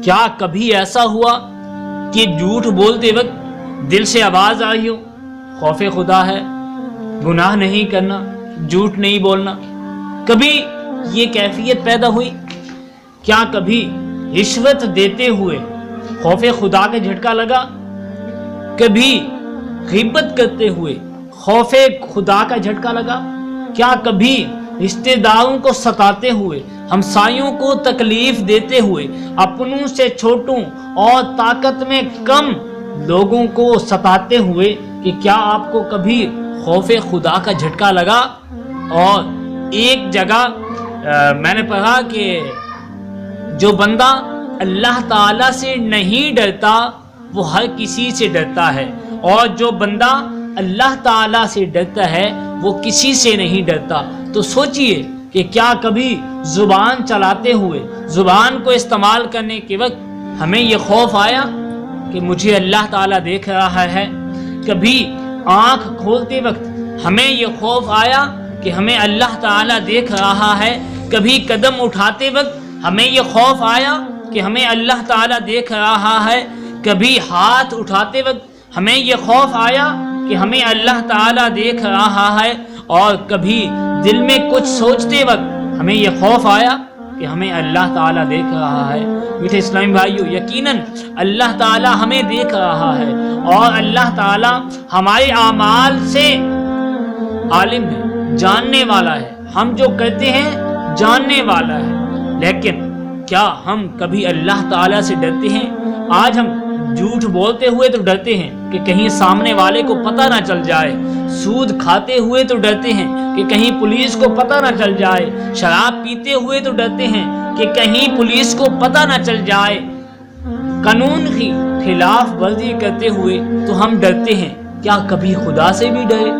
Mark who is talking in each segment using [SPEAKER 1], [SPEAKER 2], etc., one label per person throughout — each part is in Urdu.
[SPEAKER 1] کیا کبھی ایسا ہوا کہ جھوٹ بولتے وقت دل سے آواز آئی ہو خوف خدا ہے، گناہ نہیں کرنا، جھوٹ نہیں بولنا؟ کبھی یہ کیفیت پیدا ہوئی؟ کیا کبھی رشوت دیتے ہوئے خوف خدا کا جھٹکا لگا؟ کبھی غیبت کرتے ہوئے خوف خدا کا جھٹکا لگا؟ کیا کبھی رشتہ داروں کو ستاتے ہوئے، ہمسایوں کو تکلیف دیتے ہوئے، اپنوں سے چھوٹوں اور طاقت میں کم لوگوں کو ستاتے ہوئے کہ کیا آپ کو کبھی خوف خدا کا جھٹکا لگا؟ اور ایک جگہ میں نے پڑھا کہ جو بندہ اللہ تعالیٰ سے نہیں ڈرتا وہ ہر کسی سے ڈرتا ہے، اور جو بندہ اللہ تعالیٰ سے ڈرتا ہے وہ کسی سے نہیں ڈرتا۔ تو سوچئے کہ کیا کبھی زبان چلاتے ہوئے، زبان کو استعمال کرنے کے وقت ہمیں یہ خوف آیا کہ مجھے اللہ تعالیٰ دیکھ رہا ہے؟ کبھی آنکھ کھولتے وقت ہمیں یہ خوف آیا کہ ہمیں اللہ تعالیٰ دیکھ رہا ہے؟ کبھی قدم اٹھاتے وقت ہمیں یہ خوف آیا کہ ہمیں اللہ تعالیٰ دیکھ رہا ہے؟ کبھی ہاتھ اٹھاتے وقت ہمیں یہ خوف آیا کہ ہمیں اللہ تعالیٰ دیکھ رہا ہے؟ اور کبھی دل میں کچھ سوچتے وقت ہمیں یہ خوف آیا کہ ہمیں اللہ تعالیٰ دیکھ رہا ہے؟ میٹھے اسلامی بھائیو، یقیناً اللہ تعالیٰ ہمیں دیکھ رہا ہے، اور اللہ تعالیٰ ہمارے اعمال سے عالم ہے، جاننے والا ہے، ہم جو کرتے ہیں جاننے والا ہے۔ لیکن کیا ہم کبھی اللہ تعالیٰ سے ڈرتے ہیں؟ آج ہم جھوٹ بولتے ہوئے تو ڈرتے ہیں کہ کہیں سامنے والے کو پتہ نہ چل جائے، سود کھاتے ہوئے تو ڈرتے ہیں کہ کہیں پولیس کو پتہ نہ چل جائے، شراب پیتے ہوئے تو ڈرتے ہیں کہ کہیں پولیس کو پتہ نہ چل جائے، قانون کی خلاف ورزی کرتے ہوئے تو ہم ڈرتے ہیں۔ کیا کبھی خدا سے بھی ڈرے؟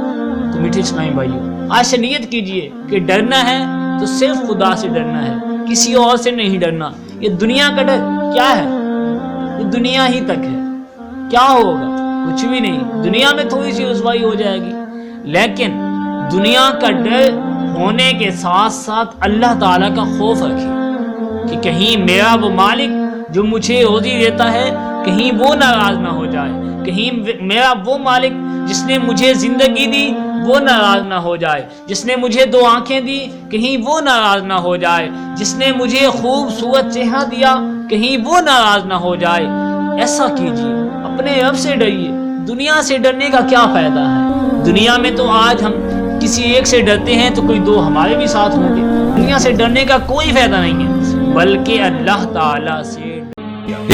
[SPEAKER 1] تو میٹھے اسلامی بھائیو، آج سے نیت کیجئے کہ ڈرنا ہے تو صرف خدا سے ڈرنا ہے، کسی اور سے نہیں ڈرنا۔ یہ دنیا کا ڈر کیا ہے؟ یہ دنیا ہی تک ہے، کیا ہوگا؟ کچھ بھی نہیں، دنیا میں تھوڑی سی رسوائی ہو جائے گی، لیکن دنیا کا ڈر ہونے کے ساتھ ساتھ اللہ تعالیٰ کا خوف رکھیں کہ کہیں میرا وہ مالک جو مجھے روزی دیتا ہے کہیں وہ ناراض نہ ہو جائے، کہیں میرا وہ مالک جس نے مجھے زندگی دی وہ ناراض نہ ہو جائے، جس نے مجھے 2 آنکھیں دی کہیں وہ ناراض نہ ہو جائے، جس نے مجھے خوبصورت چہرہ دیا کہیں وہ ناراض نہ ہو جائے۔ ایسا کیجئے، اپنے رب سے ڈریے۔ دنیا سے ڈرنے کا کیا فائدہ ہے؟ دنیا میں تو آج ہم کسی ایک سے ڈرتے ہیں تو کوئی 2 ہمارے بھی ساتھ ہوں گے۔ دنیا سے ڈرنے کا کوئی فائدہ نہیں ہے، بلکہ اللہ تعالیٰ سے۔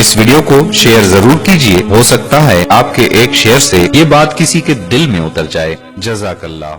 [SPEAKER 2] اس ویڈیو کو شیئر ضرور کیجئے، ہو سکتا ہے آپ کے ایک شیئر سے یہ بات کسی کے دل میں اتر جائے۔ جزاک اللہ۔